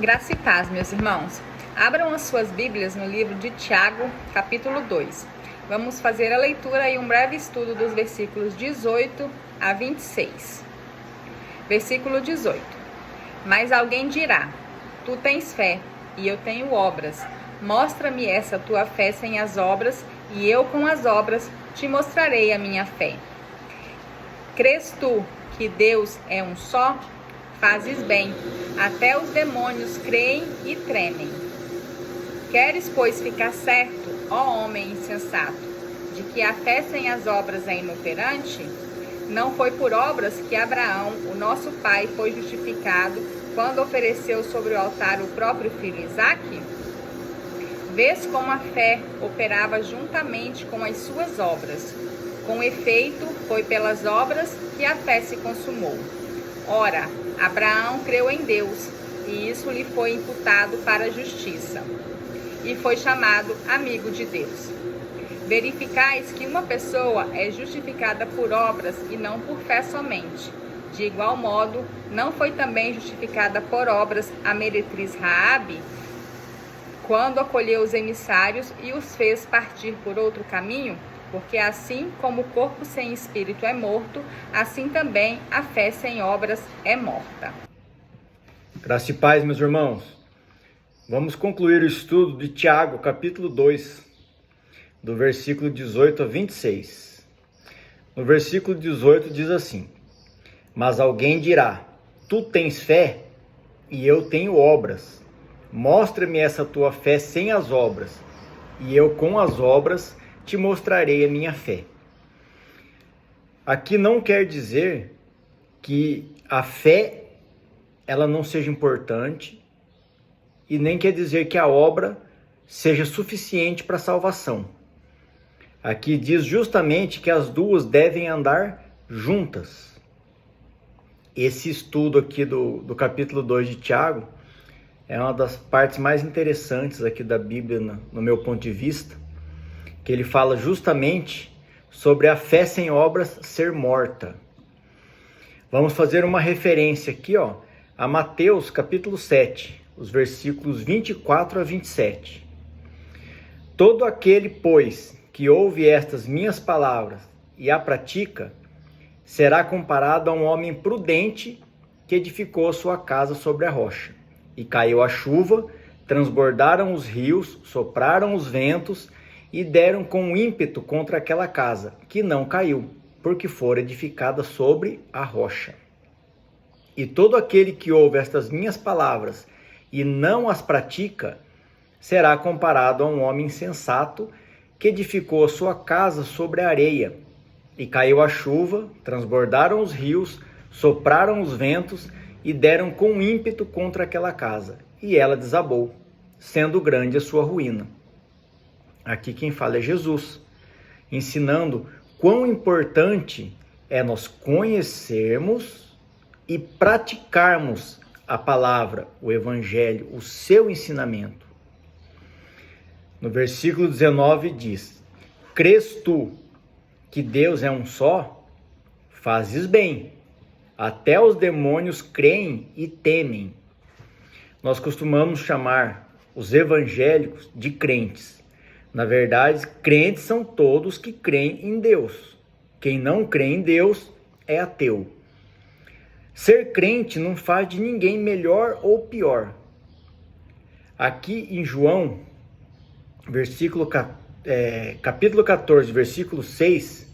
Graça e paz, meus irmãos. Abram as suas Bíblias no livro de Tiago, capítulo 2. Vamos fazer a leitura e um breve estudo dos versículos 18 a 26. Versículo 18. Mas alguém dirá: tu tens fé, e eu tenho obras. Mostra-me essa tua fé sem as obras, e eu com as obras te mostrarei a minha fé. Crês tu que Deus é um só? Fazes bem, até os demônios creem e tremem. Queres, pois, ficar certo, ó homem insensato, de que a fé sem as obras é inoperante? Não foi por obras que Abraão, o nosso pai, foi justificado quando ofereceu sobre o altar o próprio filho Isaque? Vês como a fé operava juntamente com as suas obras. Com efeito, foi pelas obras que a fé se consumou. Ora, Abraão creu em Deus, e isso lhe foi imputado para a justiça, e foi chamado amigo de Deus. Verificais que uma pessoa é justificada por obras e não por fé somente. De igual modo, não foi também justificada por obras a meretriz Raabe, quando acolheu os emissários e os fez partir por outro caminho? Porque assim como o corpo sem espírito é morto, assim também a fé sem obras é morta. Graça e paz, meus irmãos. Vamos concluir o estudo de Tiago, capítulo 2, do versículo 18 a 26. No versículo 18 diz assim: mas alguém dirá: tu tens fé, e eu tenho obras. Mostra-me essa tua fé sem as obras, e eu com as obras te mostrarei a minha fé. Aqui não quer dizer que a fé ela não seja importante, e nem quer dizer que a obra seja suficiente para a salvação. Aqui diz justamente que as duas devem andar juntas. Esse estudo aqui do capítulo 2 de Tiago é uma das partes mais interessantes aqui da Bíblia, no meu ponto de vista, que ele fala justamente sobre a fé sem obras ser morta. Vamos fazer uma referência aqui, a Mateus capítulo 7, os versículos 24 a 27. Todo aquele, pois, que ouve estas minhas palavras e a pratica, será comparado a um homem prudente que edificou a sua casa sobre a rocha. E caiu a chuva, transbordaram os rios, sopraram os ventos, e deram com ímpeto contra aquela casa, que não caiu, porque fora edificada sobre a rocha. E todo aquele que ouve estas minhas palavras e não as pratica, será comparado a um homem insensato que edificou a sua casa sobre a areia. E caiu a chuva, transbordaram os rios, sopraram os ventos e deram com ímpeto contra aquela casa, e ela desabou, sendo grande a sua ruína. Aqui quem fala é Jesus, ensinando quão importante é nós conhecermos e praticarmos a palavra, o evangelho, o seu ensinamento. No versículo 19 diz: crês tu que Deus é um só? Fazes bem, até os demônios creem e temem. Nós costumamos chamar os evangélicos de crentes. Na verdade, crentes são todos que creem em Deus. Quem não crê em Deus é ateu. Ser crente não faz de ninguém melhor ou pior. Aqui em João, capítulo 14, versículo 6,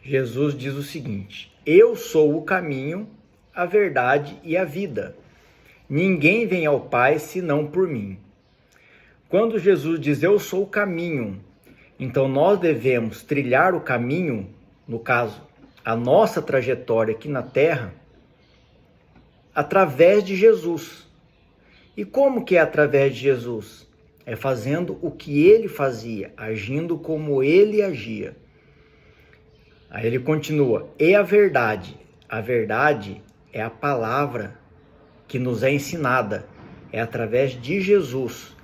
Jesus diz o seguinte: eu sou o caminho, a verdade e a vida. Ninguém vem ao Pai senão por mim. Quando Jesus diz eu sou o caminho, então nós devemos trilhar o caminho, no caso, a nossa trajetória aqui na Terra, através de Jesus. E como que é através de Jesus? É fazendo o que ele fazia, agindo como ele agia. Aí ele continua: e a verdade? A verdade é a palavra que nos é ensinada, é através de Jesus.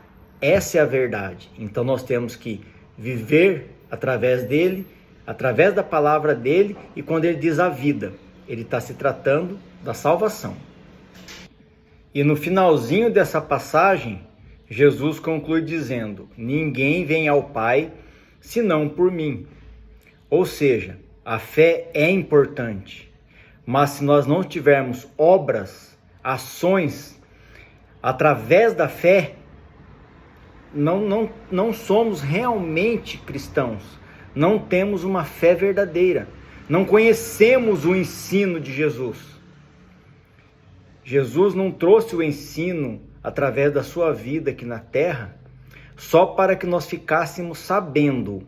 Essa é a verdade. Então nós temos que viver através dele, através da palavra dele, e quando ele diz a vida, ele está se tratando da salvação. E no finalzinho dessa passagem, Jesus conclui dizendo: ninguém vem ao Pai senão por mim. Ou seja, a fé é importante, mas se nós não tivermos obras, ações, através da fé, não somos realmente cristãos, não temos uma fé verdadeira, não conhecemos o ensino de Jesus. Jesus não trouxe o ensino através da sua vida aqui na terra só para que nós ficássemos sabendo.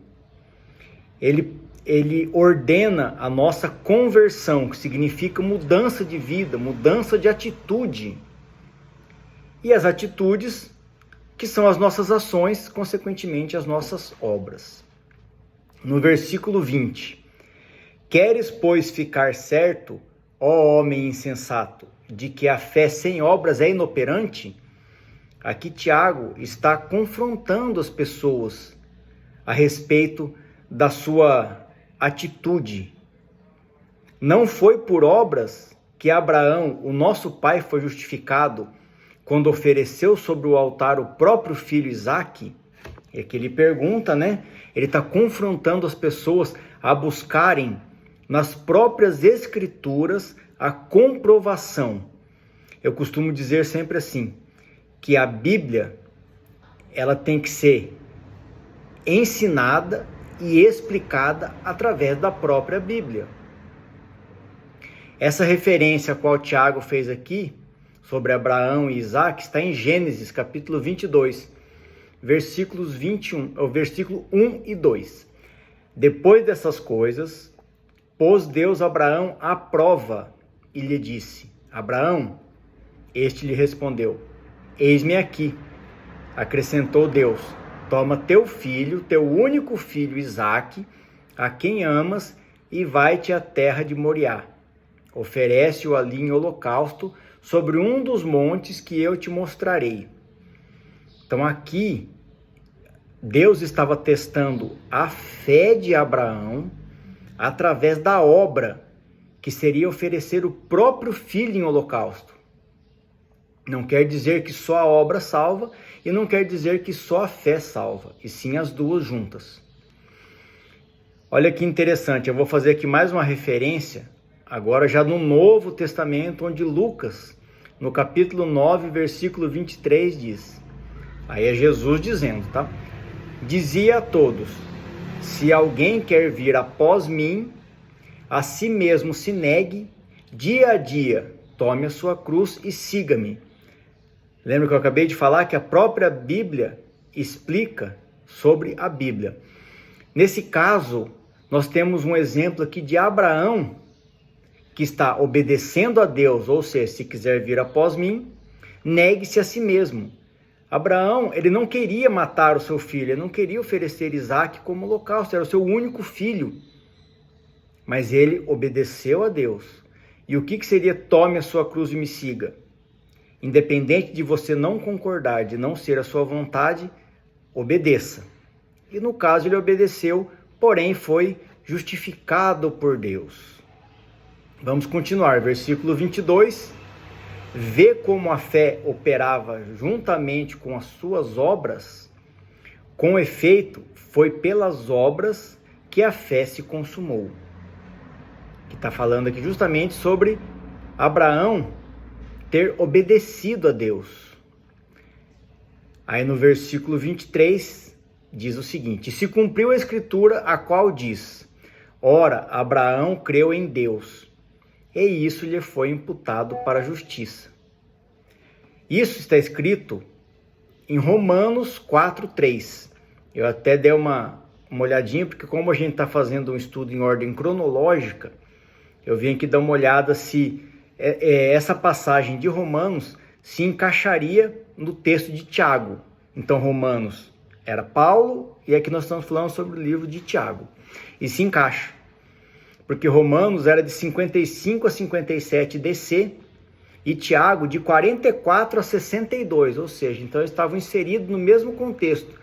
Ele ordena a nossa conversão, que significa mudança de vida, mudança de atitude. E as atitudes, que são as nossas ações, consequentemente as nossas obras. No versículo 20: queres, pois, ficar certo, ó homem insensato, de que a fé sem obras é inoperante? Aqui Tiago está confrontando as pessoas a respeito da sua atitude. Não foi por obras que Abraão, o nosso pai, foi justificado quando ofereceu sobre o altar o próprio filho Isaque? É que ele pergunta, né? Ele está confrontando as pessoas a buscarem nas próprias escrituras a comprovação. Eu costumo dizer sempre assim, que a Bíblia, ela tem que ser ensinada e explicada através da própria Bíblia. Essa referência a qual Tiago fez aqui, sobre Abraão e Isaque, está em Gênesis, capítulo 22, versículos 1 e 2. Depois dessas coisas, pôs Deus Abraão à prova e lhe disse: Abraão, este lhe respondeu: eis-me aqui. Acrescentou Deus: toma teu filho, teu único filho Isaque, a quem amas, e vai-te à terra de Moriá. Oferece-o ali em holocausto sobre um dos montes que eu te mostrarei. Então aqui, Deus estava testando a fé de Abraão através da obra, que seria oferecer o próprio filho em holocausto. Não quer dizer que só a obra salva e não quer dizer que só a fé salva, e sim as duas juntas. Olha que interessante, eu vou fazer aqui mais uma referência, agora já no Novo Testamento, onde Lucas, no capítulo 9, versículo 23, diz, aí é Jesus dizendo, tá? Dizia a todos: se alguém quer vir após mim, a si mesmo se negue, dia a dia, tome a sua cruz e siga-me. Lembra que eu acabei de falar que a própria Bíblia explica sobre a Bíblia. Nesse caso, nós temos um exemplo aqui de Abraão, que está obedecendo a Deus, ou seja, se quiser vir após mim, negue-se a si mesmo. Abraão, ele não queria matar o seu filho, ele não queria oferecer Isaque como holocausto, era o seu único filho. Mas ele obedeceu a Deus. E o que seria tome a sua cruz e me siga? Independente de você não concordar, de não ser a sua vontade, obedeça. E no caso ele obedeceu, porém foi justificado por Deus. Vamos continuar, versículo 22. Vê como a fé operava juntamente com as suas obras. Com efeito, foi pelas obras que a fé se consumou. Que está falando aqui justamente sobre Abraão ter obedecido a Deus. Aí no versículo 23 diz o seguinte: se cumpriu a escritura a qual diz: ora, Abraão creu em Deus, e isso lhe foi imputado para a justiça. Isso está escrito em Romanos 4:3. Eu até dei uma olhadinha, porque como a gente está fazendo um estudo em ordem cronológica, eu vim aqui dar uma olhada se essa passagem de Romanos se encaixaria no texto de Tiago. Então Romanos era Paulo, e aqui nós estamos falando sobre o livro de Tiago. E se encaixa, porque Romanos era de 55 a 57 DC, e Tiago de 44 a 62, ou seja, então eles estavam inseridos no mesmo contexto.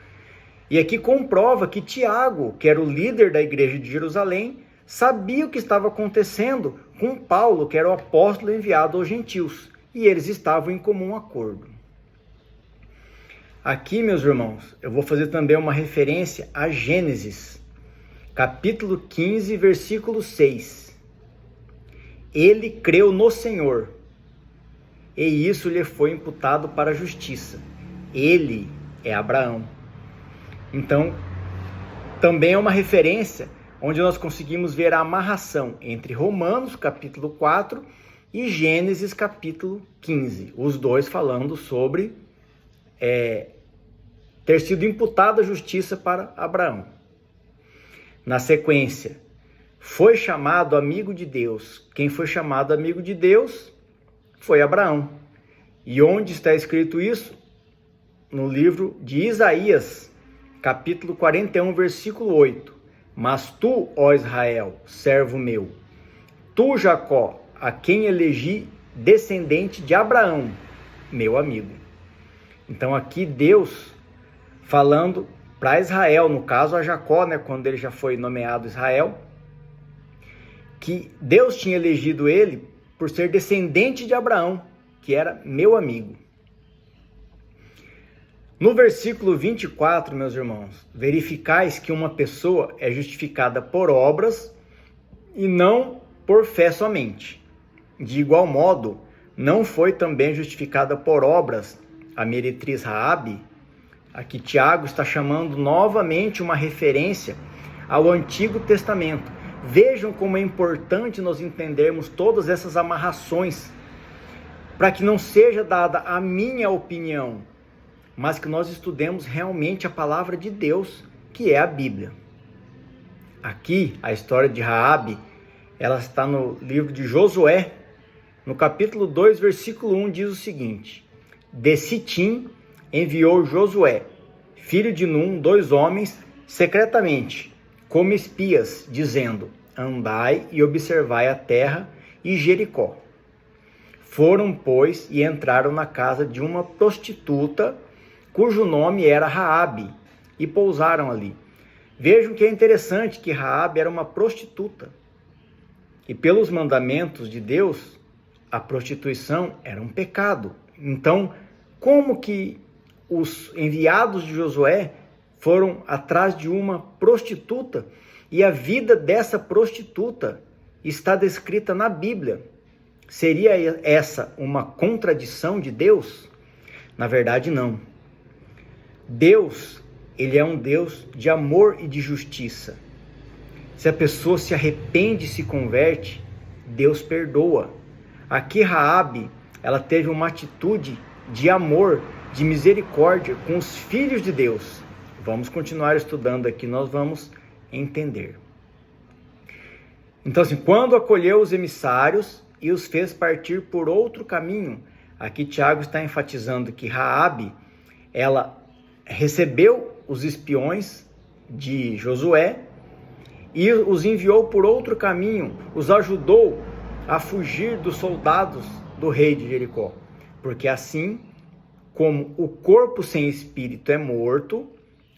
E aqui comprova que Tiago, que era o líder da igreja de Jerusalém, sabia o que estava acontecendo com Paulo, que era o apóstolo enviado aos gentios. e eles estavam em comum acordo. Aqui, meus irmãos, eu vou fazer também uma referência a Gênesis, capítulo 15, versículo 6. Ele creu no Senhor, e isso lhe foi imputado para a justiça. Ele é Abraão. Então, também é uma referência onde nós conseguimos ver a amarração entre Romanos, capítulo 4, e Gênesis, capítulo 15. Os dois falando sobre ter sido imputada a justiça para Abraão. Na sequência, foi chamado amigo de Deus. Quem foi chamado amigo de Deus foi Abraão. E onde está escrito isso? No livro de Isaías, capítulo 41, versículo 8. Mas tu, ó Israel, servo meu, tu, Jacó, a quem elegi descendente de Abraão, meu amigo. Então aqui Deus falando para Israel, no caso a Jacó, quando ele já foi nomeado Israel, que Deus tinha elegido ele por ser descendente de Abraão, que era meu amigo. No versículo 24, meus irmãos, verificais que uma pessoa é justificada por obras e não por fé somente. De igual modo, não foi também justificada por obras a meretriz Raabe. Aqui Tiago está chamando novamente uma referência ao Antigo Testamento. Vejam como é importante nós entendermos todas essas amarrações, para que não seja dada a minha opinião, mas que nós estudemos realmente a palavra de Deus, que é a Bíblia. Aqui, a história de Raabe, ela está no livro de Josué, no capítulo 2, versículo 1, diz o seguinte: de Sitim enviou Josué, filho de Num, 2 homens, secretamente, como espias, dizendo: andai e observai a terra e Jericó. Foram, pois, e entraram na casa de uma prostituta, cujo nome era Raabe, e pousaram ali. Vejam que é interessante que Raabe era uma prostituta. E pelos mandamentos de Deus, a prostituição era um pecado. Então, como que os enviados de Josué foram atrás de uma prostituta e a vida dessa prostituta está descrita na Bíblia? Seria essa uma contradição de Deus? Na verdade, não. Deus, ele é um Deus de amor e de justiça. Se a pessoa se arrepende e se converte, Deus perdoa. Aqui Raabe, ela teve uma atitude de amor, de misericórdia com os filhos de Deus. Vamos continuar estudando aqui, nós vamos entender. Então, assim, quando acolheu os emissários e os fez partir por outro caminho, aqui Tiago está enfatizando que Raabe, ela recebeu os espiões de Josué e os enviou por outro caminho, os ajudou a fugir dos soldados do rei de Jericó, porque assim como o corpo sem espírito é morto,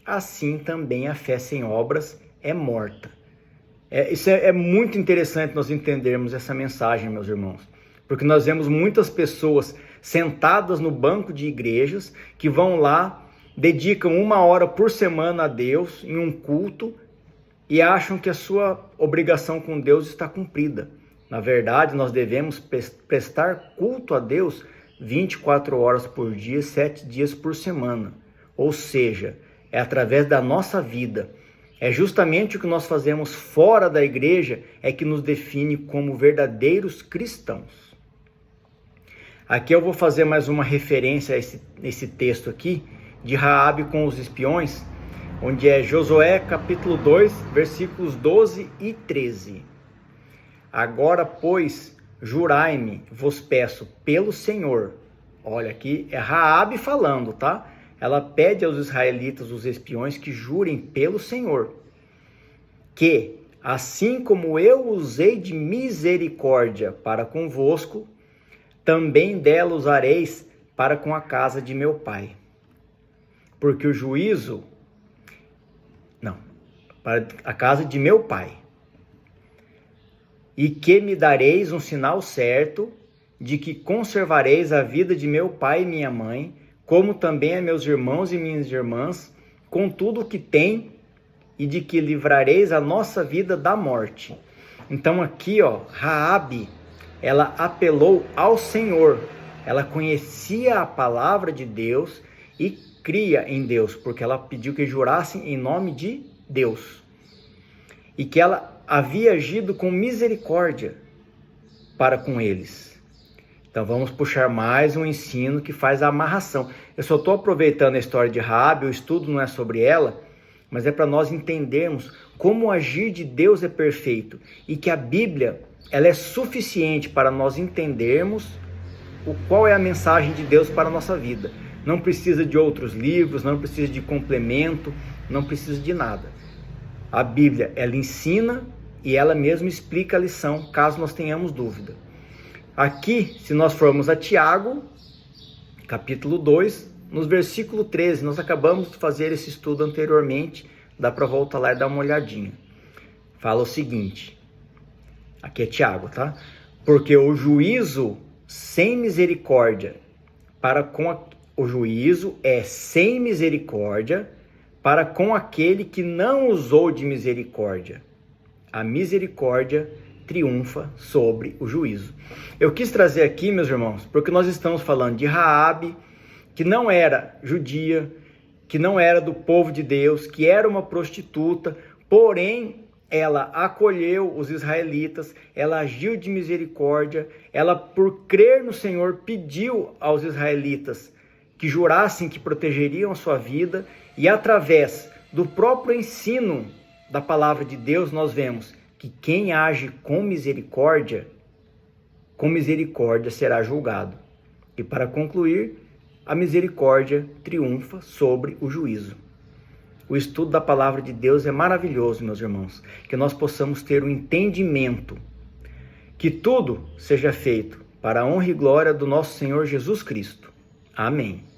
assim também a fé sem obras é morta. Isso é muito interessante nós entendermos essa mensagem, meus irmãos, porque nós vemos muitas pessoas sentadas no banco de igrejas que vão lá, dedicam 1 hora por semana a Deus em um culto e acham que a sua obrigação com Deus está cumprida. Na verdade, nós devemos prestar culto a Deus 24 horas por dia, 7 dias por semana. Ou seja, é através da nossa vida. É justamente o que nós fazemos fora da igreja é que nos define como verdadeiros cristãos. Aqui eu vou fazer mais uma referência a esse texto aqui, de Raabe com os espiões, onde é Josué capítulo 2, versículos 12 e 13. Agora, pois, jurai-me, vos peço, pelo Senhor. Olha, aqui é Raabe falando, tá? Ela pede aos israelitas, os espiões, que jurem pelo Senhor, que, assim como eu usei de misericórdia para convosco, também dela usareis para com a casa de meu pai. Porque o juízo... para a casa de meu pai. E que me dareis um sinal certo de que conservareis a vida de meu pai e minha mãe, como também a meus irmãos e minhas irmãs, com tudo o que tem, e de que livrareis a nossa vida da morte. Então aqui, Raabe, ela apelou ao Senhor. Ela conhecia a palavra de Deus e cria em Deus, porque ela pediu que jurassem em nome de Deus. E que ela havia agido com misericórdia para com eles. Então vamos puxar mais um ensino que faz a amarração. Eu só estou aproveitando a história de Raabe, o estudo não é sobre ela, mas é para nós entendermos como o agir de Deus é perfeito e que a Bíblia ela é suficiente para nós entendermos qual é a mensagem de Deus para a nossa vida. Não precisa de outros livros, não precisa de complemento, não precisa de nada. A Bíblia, ela ensina e ela mesma explica a lição, caso nós tenhamos dúvida. Aqui, se nós formos a Tiago, capítulo 2, nos versículo 13, nós acabamos de fazer esse estudo anteriormente, dá para voltar lá e dar uma olhadinha. Fala o seguinte, aqui é Tiago, tá? Porque o juízo sem misericórdia o juízo é sem misericórdia para com aquele que não usou de misericórdia. A misericórdia triunfa sobre o juízo. Eu quis trazer aqui, meus irmãos, porque nós estamos falando de Raabe, que não era judia, que não era do povo de Deus, que era uma prostituta, porém ela acolheu os israelitas, ela agiu de misericórdia, ela por crer no Senhor pediu aos israelitas que jurassem que protegeriam a sua vida, e através do próprio ensino da palavra de Deus nós vemos que quem age com misericórdia será julgado. E para concluir, a misericórdia triunfa sobre o juízo. O estudo da palavra de Deus é maravilhoso, meus irmãos, que nós possamos ter um entendimento, que tudo seja feito para a honra e glória do nosso Senhor Jesus Cristo. Amém.